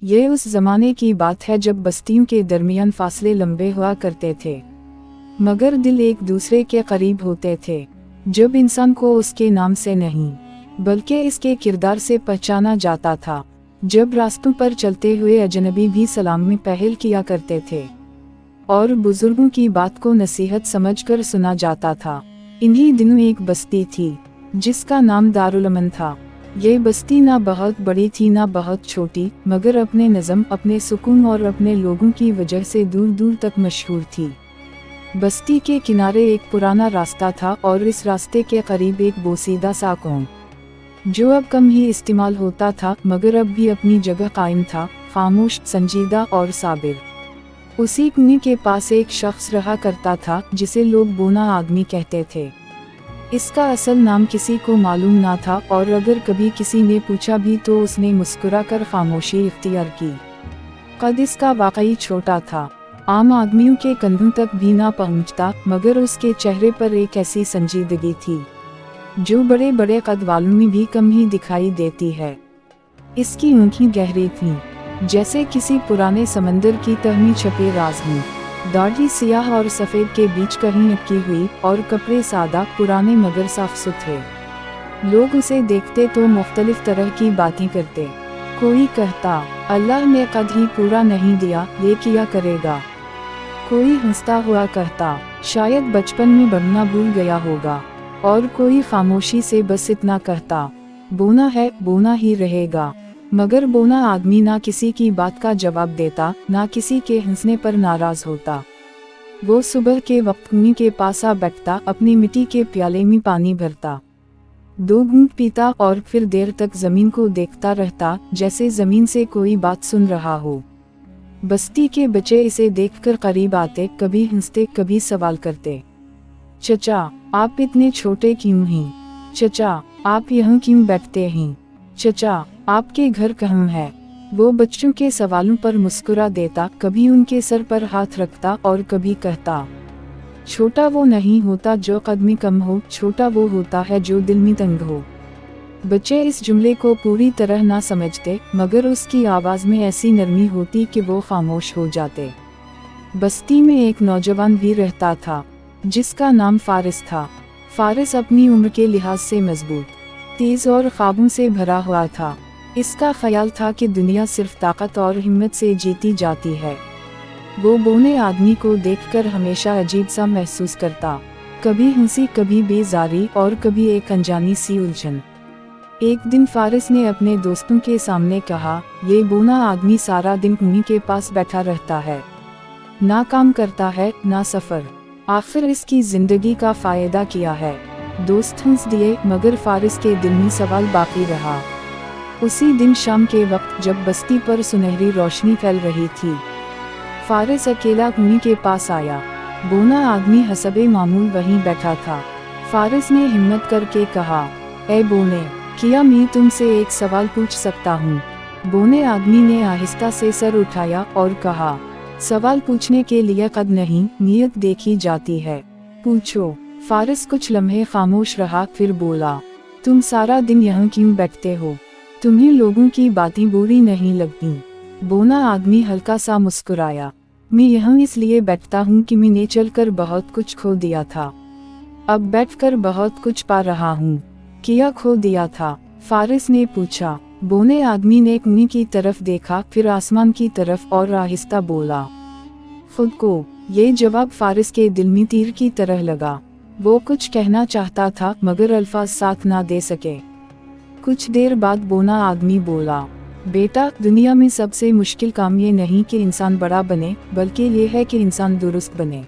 ये उस ज़माने की बात है जब बस्तियों के दरमियान फासले लंबे हुआ करते थे, मगर दिल एक दूसरे के करीब होते थे। जब इंसान को उसके नाम से नहीं बल्कि इसके किरदार से पहचाना जाता था। जब रास्तों पर चलते हुए अजनबी भी सलाम में पहल किया करते थे और बुजुर्गों की बात को नसीहत समझकर सुना जाता था। इन्हीं दिनों एक बस्ती थी जिसका नाम दारुल अमन था। ये बस्ती ना बहुत बड़ी थी ना बहुत छोटी, मगर अपने नज़म, अपने सुकून और अपने लोगों की वजह से दूर दूर तक मशहूर थी। बस्ती के किनारे एक पुराना रास्ता था और इस रास्ते के करीब एक बोसीदा सा कौम, जो अब कम ही इस्तेमाल होता था मगर अब भी अपनी जगह कायम था, खामोश, संजीदा और साबिर। उसी कुएं के पास एक शख्स रहा करता था जिसे लोग बोना आदमी कहते थे। इसका असल नाम किसी को मालूम ना था और अगर कभी किसी ने पूछा भी तो उसने मुस्कुराकर खामोशी इख्तियार की। कद इसका वाकई छोटा था, आम आदमियों के कंधों तक भी ना पहुंचता, मगर उसके चेहरे पर एक ऐसी संजीदगी थी जो बड़े बड़े कद वालों में भी कम ही दिखाई देती है। इसकी आँखें गहरी थीं, जैसे किसी पुराने समंदर की तह में छपे राज हों। दाढ़ी सियाह और सफ़ेद के बीच कहीं अटकी हुई और कपड़े सादा, पुराने मगर साफ सुथरे। लोग उसे देखते तो मुख्तलिफ तरह की बातें करते। कोई कहता, अल्लाह ने कद ही पूरा नहीं दिया, ये किया करेगा। कोई हंसता हुआ कहता, शायद बचपन में बनना भूल गया होगा। और कोई खामोशी से बस इतना कहता, बोना है, बोना ही रहेगा। मगर बोना आदमी ना किसी की बात का जवाब देता, ना किसी के हंसने पर नाराज होता। वो सुबह के वक्त कुएं के पास आ बैठता, अपनी मिट्टी के प्याले में पानी भरता, 2 घूंट पीता और फिर देर तक जमीन को देखता रहता, जैसे जमीन से कोई बात सुन रहा हो। बस्ती के बच्चे इसे देखकर करीब आते, कभी हंसते, कभी सवाल करते। चचा, आप इतने छोटे क्यों हैं? चचा, आप यहाँ क्यों बैठते हैं? चचा, आपके घर कहाँ है? वो बच्चों के सवालों पर मुस्कुरा देता, कभी उनके सर पर हाथ रखता और कभी कहता, छोटा वो नहीं होता जो कद में कम हो, छोटा वो होता है जो दिल में तंग हो। बच्चे इस जुमले को पूरी तरह ना समझते, मगर उसकी आवाज़ में ऐसी नरमी होती कि वो खामोश हो जाते। बस्ती में एक नौजवान भी रहता था जिसका नाम फारिस था। फारिस अपनी उम्र के लिहाज से मजबूत, तेज और ख्वाबों से भरा हुआ था। इसका ख्याल था कि दुनिया सिर्फ ताकत और हिम्मत से जीती जाती है। वो बोने आदमी को देखकर हमेशा अजीब सा महसूस करता, कभी हंसी, कभी बेजारी और कभी एक अनजानी सी उलझन। एक दिन फारिस ने अपने दोस्तों के सामने कहा, ये बोना आदमी सारा दिन कुएं के पास बैठा रहता है, ना काम करता है ना सफ़र, आखिर इसकी जिंदगी का फ़ायदा क्या है? दोस्त हंस दिए, मगर फारिस के दिल में सवाल बाकी रहा। उसी दिन शाम के वक्त जब बस्ती पर सुनहरी रोशनी फैल रही थी, फारिस अकेला कुएं के पास आया। बोना आदमी हसबे मामूल वहीं बैठा था। फारिस ने हिम्मत करके कहा, ए बोने, क्या मैं तुमसे एक सवाल पूछ सकता हूँ? बोने आदमी ने आहिस्ता से सर उठाया और कहा, सवाल पूछने के लिए कद नहीं, नीयत देखी जाती है, पूछो। फारिस कुछ लम्हे खामोश रहा, फिर बोला, तुम सारा दिन यहाँ क्यों बैठते हो? तुम्हें लोगों की बातें बुरी नहीं लगती? बोना आदमी हल्का सा मुस्कुराया, मैं यहाँ इसलिए बैठता हूँ कि मैंने चलकर बहुत कुछ खो दिया था, अब बैठकर बहुत कुछ पा रहा हूँ। क्या खो दिया था? फारिस ने पूछा। बोने आदमी ने कुएं की तरफ देखा, फिर आसमान की तरफ और आहिस्ता बोला, खुद को। ये जवाब फारिस के दिल में तीर की तरह लगा। वो कुछ कहना चाहता था मगर अल्फाज साथ ना दे सके। कुछ देर बाद बोना आदमी बोला, बेटा, दुनिया में सबसे मुश्किल काम ये नहीं कि इंसान बड़ा बने, बल्कि ये है कि इंसान दुरुस्त बने।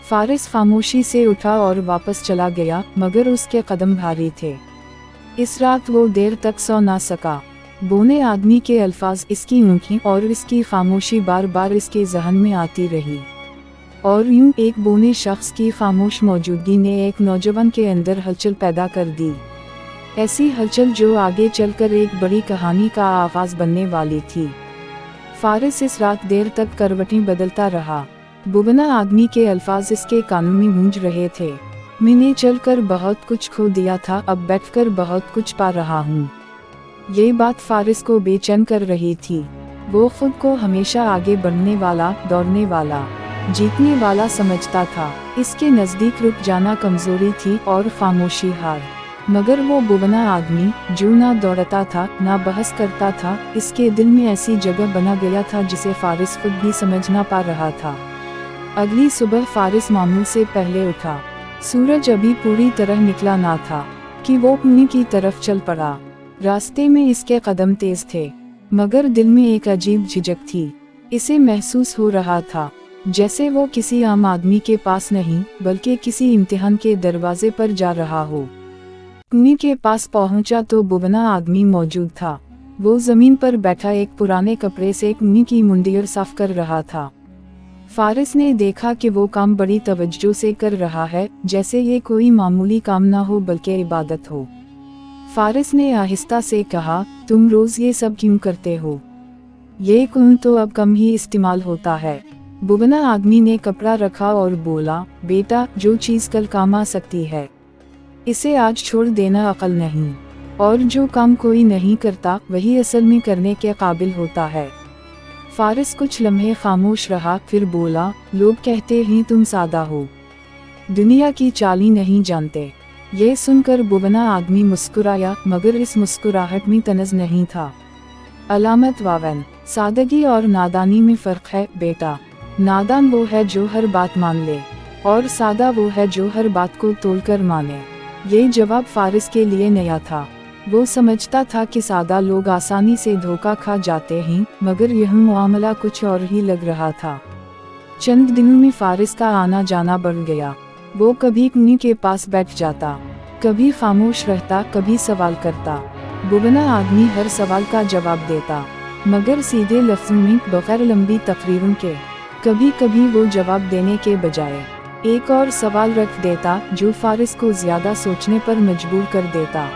फारिस खामोशी से उठा और वापस चला गया, मगर उसके कदम भारी थे। इस रात वो देर तक सो ना सका। बोने आदमी के अल्फाज, इसकी आँखें और इसकी खामोशी बार बार इसके जहन में आती रही। और यूं एक बोने शख्स की खामोश मौजूदगी ने एक नौजवान के अंदर हलचल पैदा कर दी, ऐसी हलचल जो आगे चलकर एक बड़ी कहानी का आगाज बनने वाली थी। फारिस इस रात देर तक करवटें बदलता रहा। बोना आदमी के अल्फाज इसके कानों में गूंज रहे थे, मैंने चलकर बहुत कुछ खो दिया था, अब बैठकर बहुत कुछ पा रहा हूँ। ये बात फारिस को बेचैन कर रही थी। वो खुद को हमेशा आगे बढ़ने वाला, दौड़ने वाला, जीतने वाला समझता था। इसके नज़दीक रुक जाना कमज़ोरी थी और खामोशी हार। मगर वो बुवना आदमी, जो ना दौड़ता था ना बहस करता था, इसके दिल में ऐसी जगह बना गया था जिसे फारिस खुद भी समझ ना पा रहा था। अगली सुबह फारिस मामूल से पहले उठा। सूरज अभी पूरी तरह निकला ना था कि वो पुणे की तरफ चल पड़ा। रास्ते में इसके कदम तेज थे, मगर दिल में एक अजीब झिझक थी। इसे महसूस हो रहा था जैसे वो किसी आम आदमी के पास नहीं, बल्कि किसी इम्तिहान के दरवाजे पर जा रहा हो। पुणे के पास पहुंचा तो बुवना आदमी मौजूद था। वो जमीन पर बैठा एक पुराने कपड़े से पुणे की मुंडियर साफ कर रहा था। फारिस ने देखा कि वो काम बड़ी तवज्जो से कर रहा है, जैसे ये कोई मामूली काम ना हो बल्कि इबादत हो। फारिस ने आहिस्ता से कहा, तुम रोज ये सब क्यों करते हो? ये कुन तो अब कम ही इस्तेमाल होता है। बुवना आदमी ने कपड़ा रखा और बोला, बेटा, जो चीज़ कल काम आ सकती है इसे आज छोड़ देना अक्ल नहीं, और जो काम कोई नहीं करता वही असल में करने के काबिल होता है। फारिस कुछ लम्हे खामोश रहा, फिर बोला, लोग कहते हैं तुम सादा हो, दुनिया की चाली नहीं जानते। ये सुनकर बुवना आदमी मुस्कुराया, मगर इस मुस्कुराहट में तनज़ नहीं था। अलामत वावन, सादगी और नादानी में फ़र्क है बेटा। नादान वो है जो हर बात मान ले, और सादा वो है जो हर बात को तोलकर माने। ये जवाब फारिस के लिए नया था। वो समझता था कि सादा लोग आसानी से धोखा खा जाते हैं, मगर यह मामला कुछ और ही लग रहा था। चंद दिनों में फारिस का आना जाना बढ़ गया। वो कभी पुणे के पास बैठ जाता, कभी खामोश रहता, कभी सवाल करता। बुवना आदमी हर सवाल का जवाब देता, मगर सीधे लफ्ज़ों में, बगैर लंबी तकरीरों के। कभी कभी वो जवाब देने के बजाय एक और सवाल रख देता, जो फारिस को ज़्यादा सोचने पर मजबूर कर देता।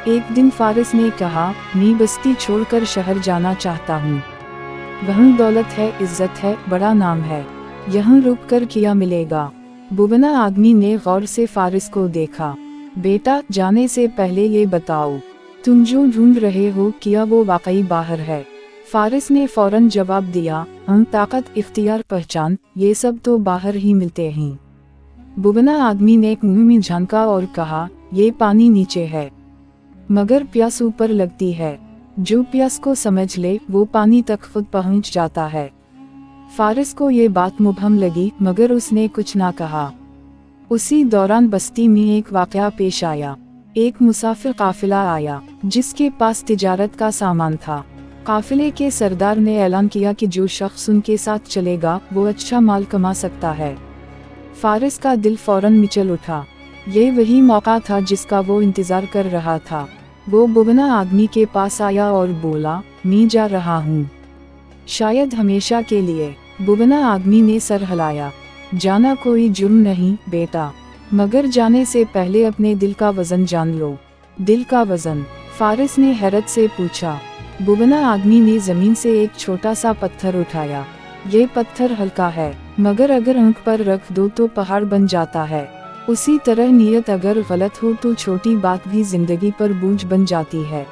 एक दिन फारिस ने कहा, मैं बस्ती छोड़कर शहर जाना चाहता हूँ। वहाँ दौलत है, इज्जत है, बड़ा नाम है, यहाँ रुक कर क्या मिलेगा? बुवना आदमी ने गौर से फारिस को देखा। बेटा, जाने से पहले ये बताओ, तुम जो ढूंढ रहे हो क्या वो वाकई बाहर है? फारिस ने फौरन जवाब दिया, हम ताकत, इख्तियार, पहचान, ये सब तो बाहर ही मिलते हैं। बुवना आदमी ने मुंह में झांका और कहा, ये पानी नीचे है, मगर प्यास ऊपर लगती है। जो प्यास को समझ ले वो पानी तक खुद पहुंच जाता है। फारिस को ये बात मुबहम लगी, मगर उसने कुछ ना कहा। उसी दौरान बस्ती में एक वाक़या पेश आया। एक मुसाफिर काफिला आया, जिसके पास तिजारत का सामान था। काफिले के सरदार ने ऐलान किया कि जो शख्स उनके साथ चलेगा वो अच्छा माल कमा सकता है। फारिस का दिल फौरन मचल उठा। ये वही मौका था जिसका वो इंतज़ार कर रहा था। वो बुवना आदमी के पास आया और बोला, मैं जा रहा हूँ, शायद हमेशा के लिए। बुवना आदमी ने सर हिलाया। जाना कोई जुर्म नहीं बेटा, मगर जाने से पहले अपने दिल का वज़न जान लो। दिल का वज़न? फारिस ने हैरत से पूछा। बुवना आदमी ने ज़मीन से एक छोटा सा पत्थर उठाया। ये पत्थर हल्का है, मगर अगर आंख पर रख दो तो पहाड़ बन जाता है। उसी तरह नीयत अगर गलत हो तो छोटी बात भी जिंदगी पर बोझ बन जाती है।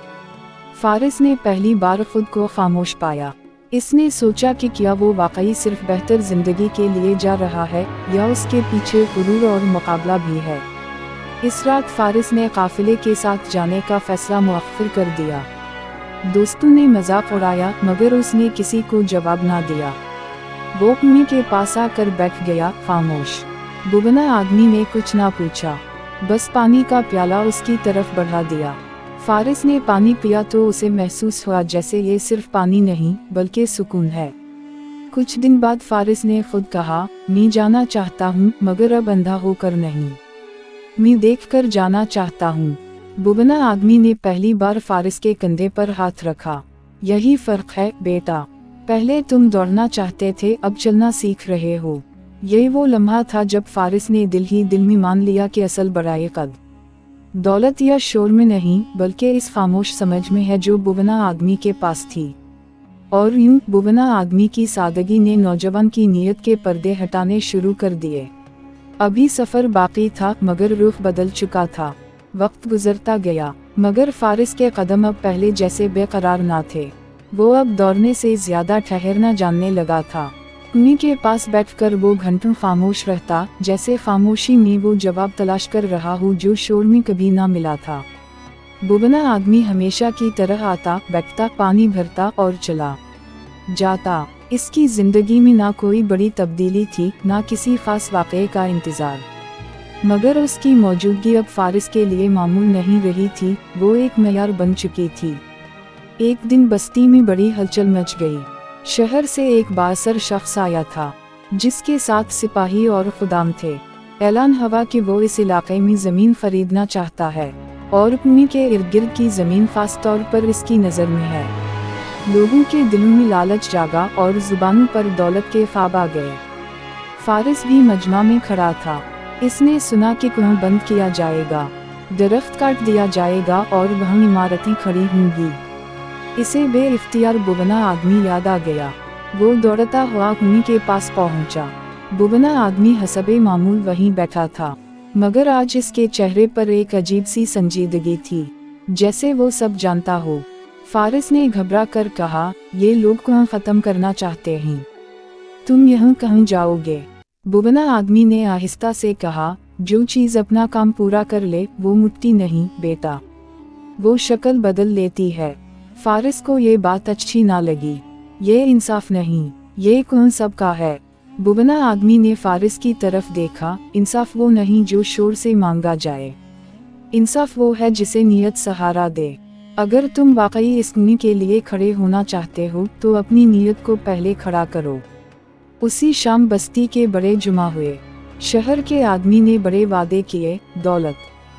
फारिस ने पहली बार खुद को खामोश पाया। इसने सोचा कि क्या वो वाकई सिर्फ बेहतर जिंदगी के लिए जा रहा है, या उसके पीछे गुरूर और मुकाबला भी है। इस रात फारिस ने काफिले के साथ जाने का फैसला मुअख्खर कर दिया। दोस्तों ने मजाक उड़ाया, मगर उसने किसी को जवाब ना दिया। वो पुणे के पास आकर बैठ गया, खामोश। बुवना आदमी ने कुछ ना पूछा, बस पानी का प्याला उसकी तरफ बढ़ा दिया। फारिस ने पानी पिया तो उसे महसूस हुआ जैसे ये सिर्फ पानी नहीं बल्कि सुकून है। कुछ दिन बाद फारिस ने खुद कहा, मैं जाना चाहता हूँ, मगर अब अंधा होकर नहीं, मैं देखकर जाना चाहता हूँ। बुवना आदमी ने पहली बार फारिस के कंधे पर हाथ रखा। यही फर्क है बेटा, पहले तुम दौड़ना चाहते थे, अब चलना सीख रहे हो। ये वो लम्हा था जब फारिस ने दिल ही दिल में मान लिया कि असल बड़ाई कद दौलत या शोर में नहीं, बल्कि इस खामोश समझ में है जो बुवना आदमी के पास थी। और यूं बुवना आदमी की सादगी ने नौजवान की नीयत के पर्दे हटाने शुरू कर दिए। अभी सफ़र बाकी था, मगर रुख बदल चुका था। वक्त गुजरता गया, मगर फारिस के कदम अब पहले जैसे बेकरार ना थे। वो अब दौड़ने से ज्यादा ठहरना जानने लगा था। उन्हीं के पास बैठकर वो घंटों खामोश रहता, जैसे खामोशी में वो जवाब तलाश कर रहा हो जो शोर में कभी ना मिला था। बुबना आदमी हमेशा की तरह आता, बैठता, पानी भरता और चला जाता। इसकी जिंदगी में ना कोई बड़ी तब्दीली थी, ना किसी खास वाक़ये का इंतज़ार। मगर उसकी मौजूदगी अब फारिस के लिए मामूल नहीं रही थी, वो एक मयार बन चुकी थी। एक दिन बस्ती में बड़ी हलचल मच गई। शहर से एक बासर शख्स आया था, जिसके साथ सिपाही और खुदाम थे। ऐलान हुआ कि वो इस इलाके में ज़मीन खरीदना चाहता है और उन्हीं के इर्द गिर्द की ज़मीन खास तौर पर इसकी नज़र में है। लोगों के दिलों में लालच जागा और जुबानों पर दौलत के ख्वाब आ गए। फारिस भी मजमा में खड़ा था। इसने सुना कि कुआं बंद किया जाएगा, दरख्त काट दिया जाएगा और वहाँ इमारतें खड़ी होंगी। इसे बे-इख्तियार बुबना आदमी याद आ गया। वो दौड़ता हुआ उन्हीं के पास पहुंचा। बुबना आदमी हसबे मामूल वहीं बैठा था, मगर आज इसके चेहरे पर एक अजीब सी संजीदगी थी, जैसे वो सब जानता हो। फारिस ने घबरा कर कहा, ये लोग कुआं ख़त्म करना चाहते हैं, तुम यहाँ कहाँ जाओगे? बुबना आदमी ने आहिस्ता से कहा, जो चीज़ अपना काम पूरा कर ले वो मुट्ठी नहीं बेटा, वो शक्ल बदल लेती है। फारिस को ये बात अच्छी ना लगी। ये इंसाफ नहीं, ये कौन सब का है? बुबना आदमी ने फारिस की तरफ देखा। इंसाफ वो नहीं जो शोर से मांगा जाए, इंसाफ वो है जिसे नीयत सहारा दे। अगर तुम वाकई इस नी के लिए खड़े होना चाहते हो तो अपनी नीयत को पहले खड़ा करो। उसी शाम बस्ती के बड़े जुमा हुए। शहर के आदमी ने बड़े वादे किए, दौलत,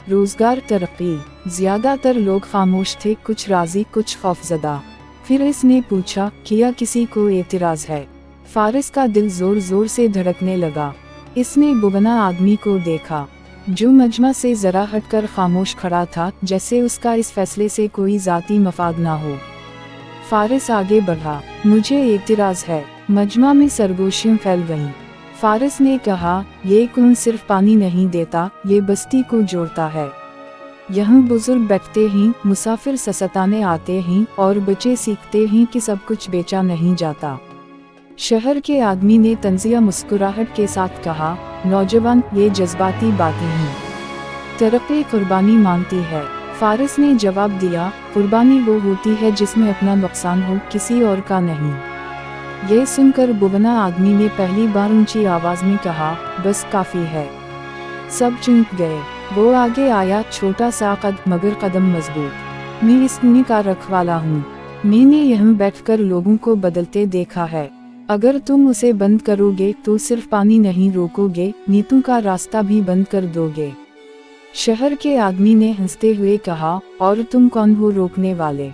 रोजगार, तरक्की। ज्यादातर लोग खामोश थे, कुछ राजी कुछ खौफजदा। फिर इसने पूछा, क्या किसी को एतराज है? फारिस का दिल जोर जोर से धड़कने लगा। इसने बुबना आदमी को देखा, जो मजमा से जरा हटकर खामोश खड़ा था, जैसे उसका इस फैसले से कोई जाती मफाद ना हो। फारिस आगे बढ़ा, मुझे एतराज है। मजमा में सरगोशियां फैल गईं। फारिस ने कहा, ये कुआं सिर्फ पानी नहीं देता, ये बस्ती को जोड़ता है। यहाँ बुजुर्ग बैठते हैं, मुसाफिर ससताने आते हैं और बच्चे सीखते हैं कि सब कुछ बेचा नहीं जाता। शहर के आदमी ने तंजिया मुस्कुराहट के साथ कहा, नौजवान, ये जज्बाती बातें हैं, तरक्की कुर्बानी मांगती है। फारिस ने जवाब दिया, कुर्बानी वो होती है जिसमें अपना नुकसान हो, किसी और का नहीं। ये सुनकर बुबना आदमी ने पहली बार ऊंची आवाज में कहा, बस काफी है। सब चूक गए। वो आगे आया, छोटा सा कद मगर कदम मजबूत। मैं इस नी का रखवाला हूँ। मैंने यहाँ बैठकर लोगों को बदलते देखा है। अगर तुम उसे बंद करोगे तो सिर्फ पानी नहीं रोकोगे, नीतों का रास्ता भी बंद कर दोगे। शहर के आदमी ने हंसते हुए कहा, और तुम कौन हो रोकने वाले?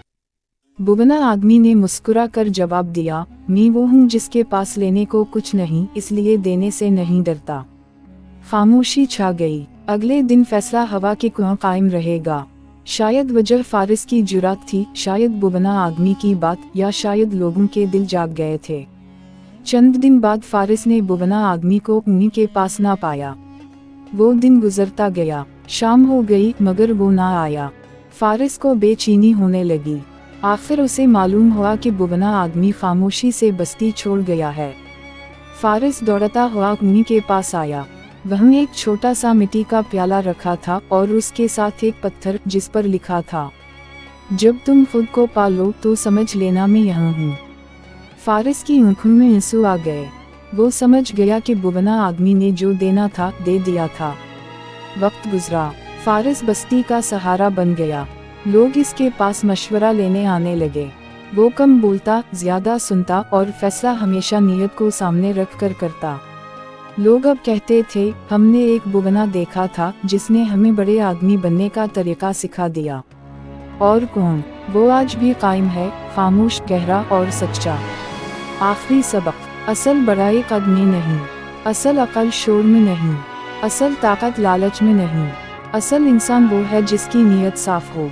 बुबना आदमी ने मुस्कुरा कर जवाब दिया, मैं वो हूँ जिसके पास लेने को कुछ नहीं, इसलिए देने से नहीं डरता। खामोशी छा गई। अगले दिन फैसला हुआ कि कुआं कायम रहेगा। शायद वजह फारिस की जुरात थी, शायद बुबना आदमी की बात, या शायद लोगों के दिल जाग गए थे। चंद दिन बाद फारिस ने बुबना आदमी को उन्हीं के पास ना पाया। वो दिन गुजरता गया, शाम हो गई मगर वो ना आया। फारिस को बेचैनी होने लगी। आखिर उसे मालूम हुआ कि बुबना आदमी खामोशी से बस्ती छोड़ गया है। फारिस दौड़ता हुआ उन्हीं के पास आया। वहाँ एक छोटा सा मिट्टी का प्याला रखा था और उसके साथ एक पत्थर जिस पर लिखा था, जब तुम खुद को पालो तो समझ लेना मैं यहाँ हूँ। फारिस की आंखों में आंसू आ गए। वो समझ गया कि बुबना आदमी ने जो देना था दे दिया था। वक्त गुजरा। फारिस बस्ती का सहारा बन गया। लोग इसके पास मशवरा लेने आने लगे। वो कम बोलता, ज्यादा सुनता और फैसला हमेशा नीयत को सामने रख कर करता। लोग अब कहते थे, हमने एक बुबना देखा था जिसने हमें बड़े आदमी बनने का तरीका सिखा दिया। और कौन? वो आज भी कायम है, खामोश, गहरा और सच्चा। आखिरी सबक, असल बड़ाई कद में नहीं, असल अकल शोर में नहीं, असल ताकत लालच में नहीं, असल इंसान वो है जिसकी नीयत साफ हो।